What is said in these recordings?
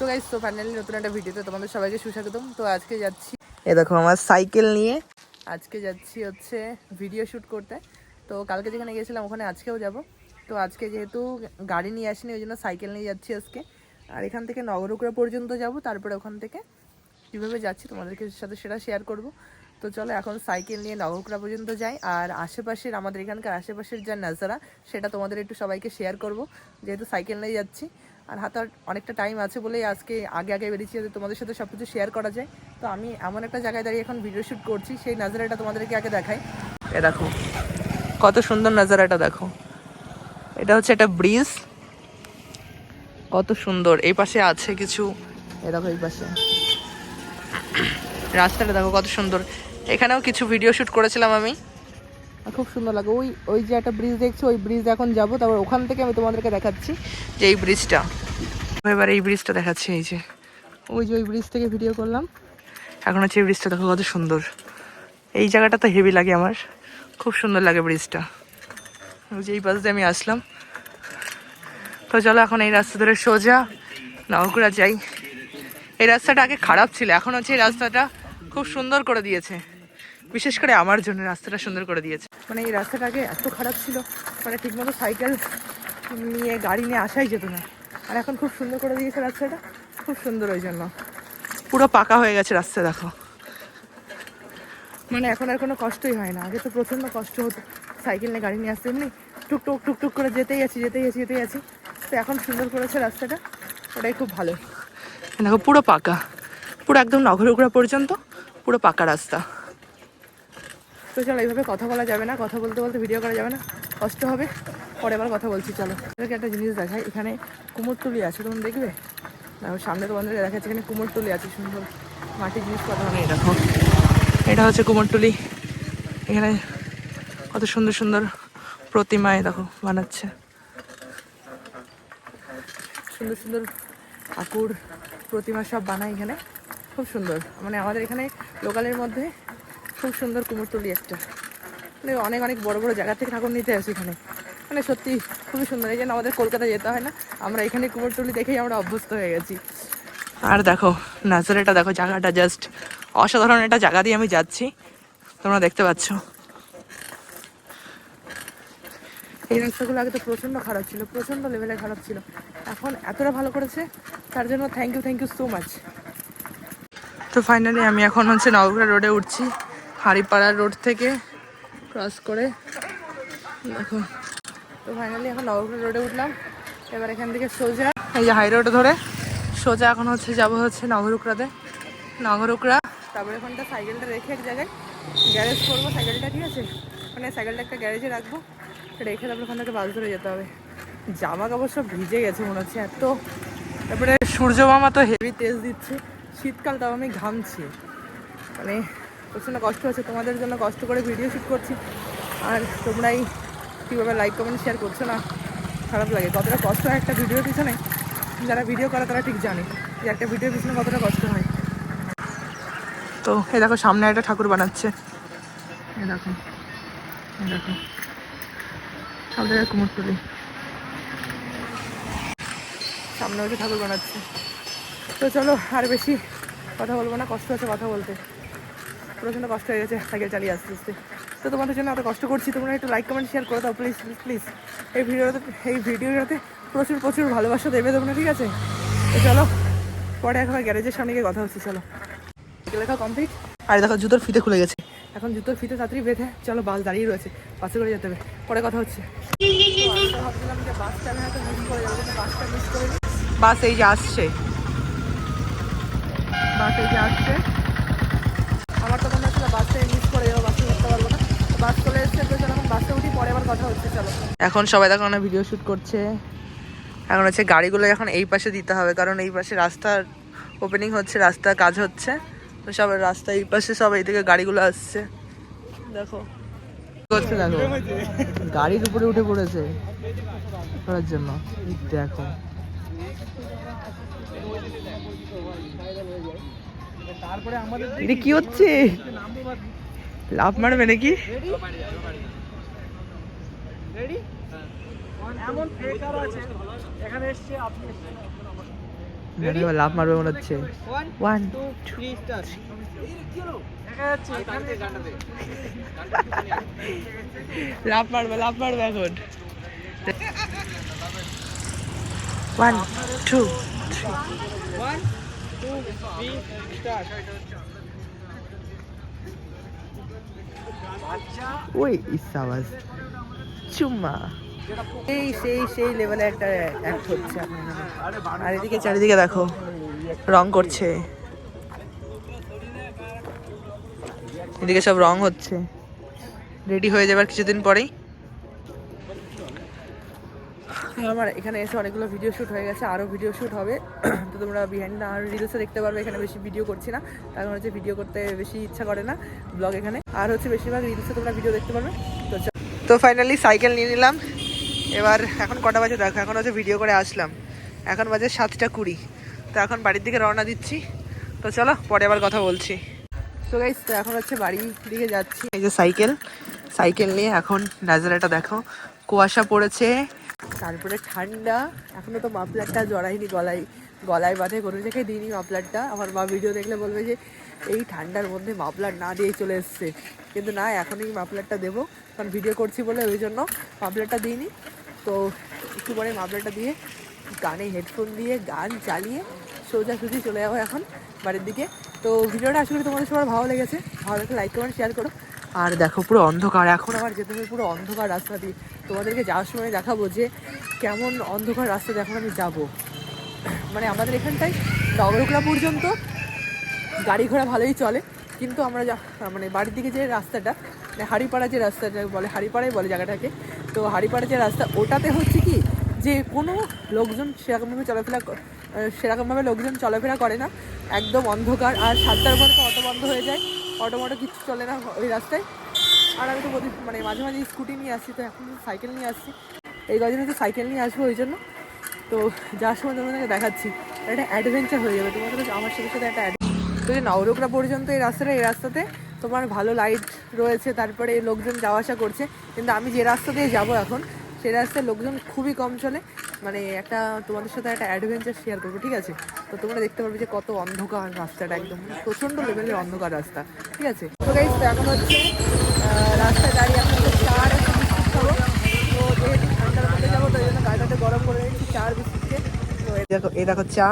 So guys, তো finally নতুন একটা ভিডিওতে তোমাদের সবাইকে সুস্বাগতম। তো আজকে যাচ্ছি, এই দেখো আমার সাইকেল নিয়ে আজকে যাচ্ছি হচ্ছে ভিডিও শ্যুট করতে। তো কালকে যেখানে গিয়েছিলাম ওখানে আজকেও যাব। তো আজকে যেহেতু গাড়ি নিয়ে আসিনি ওই জন্য সাইকেল নিয়ে যাচ্ছি আজকে। আর এখান থেকে নগরুকড়া পর্যন্ত যাব, তারপরে ওখান থেকে কীভাবে যাচ্ছি তোমাদেরকে সাথে সেটা শেয়ার করব। তো চলো এখন সাইকেল নিয়ে নগরকুড়া পর্যন্ত যাই, আর আশেপাশের আমাদের এখানকার আশেপাশের যা নাজারা সেটা তোমাদের একটু সবাইকে শেয়ার করব, যেহেতু সাইকেল নিয়ে যাচ্ছি। আর হাতে অনেকটা টাইম আছে বলেই আজকে আগে বেরিয়েছি, যাতে তোমাদের সাথে সব কিছু শেয়ার করা যায়। তো আমি এমন একটা জায়গায় দাঁড়িয়ে এখন ভিডিও শ্যুট করছি, সেই নাজারাটা তোমাদেরকে আগে দেখাই। এ দেখো কত সুন্দর নাজারাটা দেখো, এটা হচ্ছে একটা ব্রিজ, কত সুন্দর। এই পাশে আছে কিছু, এ দেখো এই পাশে রাস্তাটা দেখো কত সুন্দর। এখানেও কিছু ভিডিও শ্যুট করেছিলাম আমি, খুব সুন্দর লাগে। ওই যে একটা ব্রিজ দেখছি, ওই ব্রিজ এখন যাবো, তারপর ওখান থেকে আমি তোমাদেরকে দেখাচ্ছি যে এই ব্রিজটা। এবার এই ব্রিজটা দেখাচ্ছি, এই যে ওই ব্রিজ থেকে ভিডিও করলাম, এখন হচ্ছে এই ব্রিজটা দেখো কত সুন্দর। এই জায়গাটা তো হেভি লাগে আমার, খুব সুন্দর লাগে ব্রিজটা। ওই যে এই পাশ দিয়ে আমি আসলাম। তো চলো এখন এই রাস্তা ধরে সোজা নগরকুড়া যাই। এই রাস্তাটা আগে খারাপ ছিল, এখন হচ্ছে এই রাস্তাটা খুব সুন্দর করে দিয়েছে, বিশেষ করে আমার জন্য রাস্তাটা সুন্দর করে দিয়েছে। মানে এই রাস্তাটা আগে এত খারাপ ছিল, মানে ঠিকমতো সাইকেল নিয়ে গাড়ি নিয়ে আসাই যেত না, আর এখন খুব সুন্দর করে দিয়েছে রাস্তাটা, খুব সুন্দর। ওই জন্য পুরো পাকা হয়ে গেছে রাস্তা দেখো, মানে এখন আর কোনো কষ্টই হয় না। আগে তো প্রচণ্ড কষ্ট হতো সাইকেল নিয়ে গাড়ি নিয়ে আসতে, এমনি টুকটুক করে যেতেই আছি। তো এখন সুন্দর করেছে রাস্তাটা, ওটাই খুব ভালো। দেখো পুরো পাকা, পুরো একদম নগরকুড়া পর্যন্ত পুরো পাকা রাস্তা। তো চলো, এইভাবে কথা বলা যাবে না, কথা বলতে বলতে ভিডিও করা যাবে না, কষ্ট হবে। পরে আবার কথা বলছি। চলো এটাকে একটা জিনিস দেখাই, এখানে কুমোরটুলি আছে, তুমি দেখবে সামনে তোমাদেরকে দেখাচ্ছে। এখানে কুমোরটুলি আছে, সুন্দর মাটির জিনিসপত্র নেই। দেখো এটা হচ্ছে কুমোরটুলি, এখানে কত সুন্দর সুন্দর প্রতিমায় দেখো বানাচ্ছে, সুন্দর সুন্দর ঠাকুর প্রতিমা সব বানায় এখানে, খুব সুন্দর। মানে আমাদের এখানে লোকালের মধ্যে খুব সুন্দর কুমোরটুলি একটা, মানে অনেক বড় বড় জায়গা থেকে ঠাকুর নিতে আসে এখানে, মানে সত্যি খুবই সুন্দর। এই জন্য আমাদের কলকাতা যেতে হয় না, আমরা এখানে কুমোরটুলি দেখেই আমরা অভ্যস্ত হয়ে গেছি। আর দেখো নাজারাটা দেখো, জায়গাটা জাস্ট অসাধারণ একটা জায়গা দিয়ে আমি যাচ্ছি, তোমরা দেখতে পাচ্ছ। এই রাস্তাগুলো আগে তো প্রচণ্ড খারাপ ছিল, প্রচণ্ড লেভেলে খারাপ ছিল, এখন এতটা ভালো করেছে, তার জন্য থ্যাংক ইউ সো মাচ। তো ফাইনালি আমি এখন হচ্ছে নগরকুড়া রোডে উঠছি, হাড়িপাড়া রোড থেকে ক্রস করে দেখো। তো ফাইনালি এখন নগরকুড়া রোডে উঠলাম, এবার এখান থেকে সোজা এই যে হাই রোড ধরে সোজা এখন হচ্ছে যাবো হচ্ছে নগরকুড়াতে, নগরকুড়া। তারপরে এখানটা সাইকেলটা রেখে এক জায়গায় গ্যারেজ করবো সাইকেলটা, ঠিক আছে, মানে সাইকেলটা একটা গ্যারেজে রাখবো, রেখে তারপরে ওখান থেকে বাস ধরে যেতে হবে। জামা কাপড় সব ভিজে গেছে মনে হচ্ছে এত। তারপরে সূর্য মামা তো হেভি তেজ দিচ্ছে, শীতকাল, তাও আমি ঘামছি, মানে প্রচণ্ড কষ্ট হচ্ছে। তোমাদের জন্য কষ্ট করে ভিডিও শ্যুট করছি, আর তোমরাই কীভাবে লাইক কমেন্ট শেয়ার করছো না, খারাপ লাগে। কতটা কষ্ট হয় একটা ভিডিওর পিছনে, যারা ভিডিও করে তারা ঠিক জানে যে একটা ভিডিওর পিছনে কতটা কষ্ট হয়। তো এই দেখো সামনে একটা ঠাকুর বানাচ্ছে, এই দেখো সব জায়গায় কুমোরটুলি, সামনে হচ্ছে ঠাকুর বানাচ্ছে। তো চলো আর বেশি কথা বলবো না, কষ্ট হচ্ছে কথা বলতে, প্রচণ্ড কষ্ট হয়ে গেছে সাইকেল চালিয়ে আস্তে আস্তে। তো তোমাদের জন্য এত কষ্ট করছি, তোমরা একটু লাইক কমেন্ট শেয়ার করে দাও প্লিজ। এই ভিডিওটাতে প্রচুর ভালোবাসা দেবে তোমরা, ঠিক আছে। তো চলো পরে এখন গ্যারেজের সামনে গিয়ে কথা হচ্ছে। চলো লেখা কমপ্লিট, আর দেখো জুতোর ফিতে খুলে গেছে, এখন জুতোর ফিতে তাড়াতাড়ি বেঁধে চলো, বাস দাঁড়িয়ে রয়েছে, বাসে করে যেতে হবে, পরে কথা হচ্ছে। ভাবছিলাম যে বাসটা আমি হয়তো মিস করে যাবো, কিন্তু বাসটা মিস করে বাস এই যে আসছে, আমার তো মনে হচ্ছিল বাসে মিস করে যাবো, বাসে উঠতে পারবো না, বাস চলে এসছে। তো চলো এখন বাসে উঠি, পরে আবার কথা হচ্ছে। চলো এখন সবাই দেখো না ভিডিও শ্যুট করছে, এখন হচ্ছে গাড়িগুলো এখন এই পাশে দিতে হবে, কারণ এই পাশে রাস্তার ওপেনিং হচ্ছে, রাস্তার কাজ হচ্ছে, তো সব রাস্তা এই পাশে সব এই থেকে গাড়িগুলো আসছে। দেখো করছে, দেখো গাড়ির উপরে উঠে পড়েছে করার জন্য, দেখো এটা কি হচ্ছে, লাফ মারবে নাকি? এমন ফেকার আছে এখানে এসছে, আপনি আমি এবার লাভ মারবে মনে হচ্ছে। 1 2 3 স্টার্ট। লাভ মারবে এখন। 1 2 1 2 3 স্টার্ট। ওই ইসাবাস চুম্মা সেই লেভেলে একটা অ্যাক্ট হচ্ছে আর এদিকে চারিদিকে দেখো রং করছে, এদিকে সব রং হচ্ছে, রেডি হয়ে যাবার কিছুদিন পরেই। আমার এখানে এসে অনেকগুলো ভিডিও শ্যুট হয়ে গেছে, আরও ভিডিও শ্যুট হবে। তো তোমরা বিহাইন্ড আর রিলসে দেখতে পারবে। এখানে বেশি ভিডিও করছি না, তার কারণ হচ্ছে ভিডিও করতে বেশি ইচ্ছা করে না ব্লগ এখানে, আর হচ্ছে বেশিরভাগ রিলসে তোমরা ভিডিও দেখতে পারবে। তো ফাইনালি সাইকেল নিয়ে নিলাম। এবার এখন কটা বাজে দেখো, এখন হচ্ছে ভিডিও করে আসলাম, এখন বাজে 7:20। তো এখন বাড়ির দিকে রওনা দিচ্ছি। তো চলো পরে আবার কথা বলছি। তো গাইস, তো এখন হচ্ছে বাড়ির দিকে যাচ্ছি। এই যে সাইকেল নিয়ে এখন নাজারাটা দেখো, কুয়াশা পড়েছে, তারপরে ঠান্ডা। এখনো তো মাফলারটা জড়াইনি, গলায় বাঁধে, কোনো জায়গায় দিইনি মাফলারটা। আমার মা ভিডিও দেখলে বলবে যে এই ঠান্ডার মধ্যে মাফলার না দিয়ে চলে এসছে, কিন্তু না, এখনই মাফলারটা দেবো, কারণ ভিডিও করছি বলে ওই জন্য মাফলারটা দিইনি। তো একটু পরে মাফলারটা দিয়ে কানে হেডফোন দিয়ে গান চালিয়ে সোজাসুজি চলে যাবো এখন বাড়ির দিকে। তো ভিডিওটা আশা করি তোমাদের সবার ভালো লেগেছে, ভালো লাগলে লাইক কমেন্ট শেয়ার করো। আর দেখো পুরো অন্ধকার, এখন আমার যেতে হবে পুরো অন্ধকার রাস্তা দিয়ে। তোমাদেরকে যাওয়ার সময় দেখাবো যে কেমন অন্ধকার রাস্তা দিয়ে এখন আমি যাবো। মানে আমাদের এখানটায় নগরকলা পর্যন্ত গাড়ি ঘোড়া ভালোই চলে, কিন্তু আমরা মানে বাড়ির দিকে যে রাস্তাটা, মানে হাড়িপাড়া যে রাস্তাটা বলে, হাড়িপাড়াই বলে জায়গাটাকে। তো হাড়িপাড়া যে রাস্তা, ওটাতে হচ্ছে কি যে কোনো লোকজন সেরকমভাবে লোকজন চলাফেরা করে না, একদম অন্ধকার। আর 7টার পর তো অটো বন্ধ হয়ে যায়, অটো কিচ্ছু চলে না ওই রাস্তায়। আর আমি তো মানে মাঝে মাঝে স্কুটি নিয়ে আসছি, তো এখন সাইকেল নিয়ে আসছি। এই কদিন হচ্ছে সাইকেল নিয়ে আসবো ওই জন্য। তো যাওয়ার সময় তোমাদেরকে দেখাচ্ছি, একটা অ্যাডভেঞ্চার হয়ে যাবে তোমাদের আমার সাথে একটা। তো যে নগরকলা পর্যন্ত এই রাস্তাতে তোমার ভালো লাইট রয়েছে, তারপরে লোকজন যাওয়া আসা করছে। কিন্তু আমি যে রাস্তা দিয়ে যাবো এখন, সেই রাস্তায় লোকজন খুবই কম চলে। মানে একটা তোমাদের সাথে একটা অ্যাডভেঞ্চার শেয়ার করবো, ঠিক আছে? তো তোমরা দেখতে পারবে যে কত অন্ধকার রাস্তাটা, একদম প্রচণ্ড লেভেলের অন্ধকার রাস্তা, ঠিক আছে? তো গাইস, তো এখন হচ্ছে রাস্তায় দাঁড়িয়ে এখন হচ্ছে চা আর একটা বিস্কুট খাবো। তো যেহেতু ঠান্ডার মধ্যে যাবো, তাই জন্য গাড়িটাতে গরম করে নিচ্ছি চা আর বিস্কুটকে। তো এই দেখো চা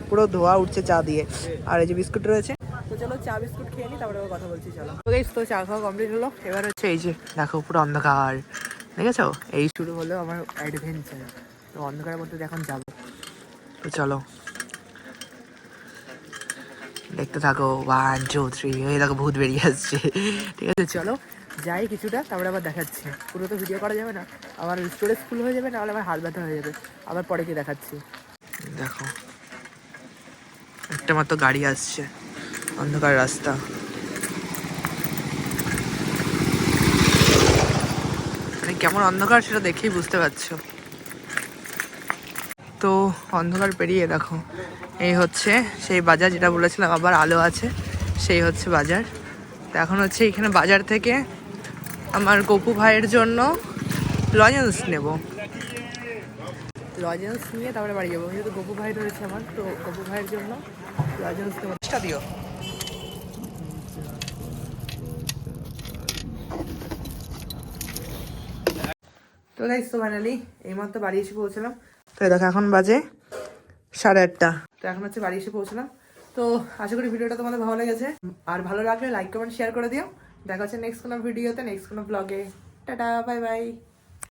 পুরো ধোয়া উঠছে চা দিয়ে, আর এই যে বিস্কুট রয়েছে। তো চলো চা বিস্কুট খেয়ে নিই, তারপরে কথা বলছি। চলো তো গাইস, তো চা খাওয়া কমপ্লিট হলো। এবার হচ্ছে এই যে দেখো পুরো অন্ধকার, দেখেছো? এই শুরু হলো আমার অ্যাডভেঞ্চার। তো অন্ধকারের মধ্যে এখন যাবো, তো চলো দেখতে থাকো। 1 2 3, এই দেখো ভূত বেরিয়ে আসছে, ঠিক আছে? চলো যাই কিছুটা, তারপরে আবার দেখাচ্ছি। পুরো তো ভিডিও করা যাবে না, আমার স্টোরেজ ফুল হয়ে যাবে, নাহলে আমার হাত ব্যথা হয়ে যাবে। আবার পরে গিয়ে দেখাচ্ছি। দেখো একটা মাত্র গাড়ি আসছে, অন্ধকার রাস্তা। মানে কেমন অন্ধকার সেটা দেখেই বুঝতে পারছো। তো অন্ধকার পেরিয়ে দেখো এই হচ্ছে সেই বাজার, যেটা বলেছিলাম আবার আলো আছে, সেই হচ্ছে বাজার। তো এখন হচ্ছে এখানে বাজার থেকে আমার গপু ভাইয়ের জন্য লজেন্স নেব। লজেন্স নিয়ে তারপরে বাড়ি যাবো, যেহেতু গপু ভাই রয়েছে আমার, তো গপু ভাইয়ের জন্য লজেন্স নেবো। দিও। তো গাইস, তো ফাইনালি এইমাত্র বাড়ি এসে পৌঁছলাম। তো দেখো এখন বাজে 8:30। তো এখন হচ্ছে বাড়ি এসে পৌঁছলাম। তো আশা করি ভিডিওটা তোমাদের ভালো লেগেছে, আর ভালো লাগলে লাইক কমেন্ট শেয়ার করে দিও। দেখা হচ্ছে নেক্সট কোনো ভিডিওতে, নেক্সট কোনো ব্লগে। Tata, bye bye.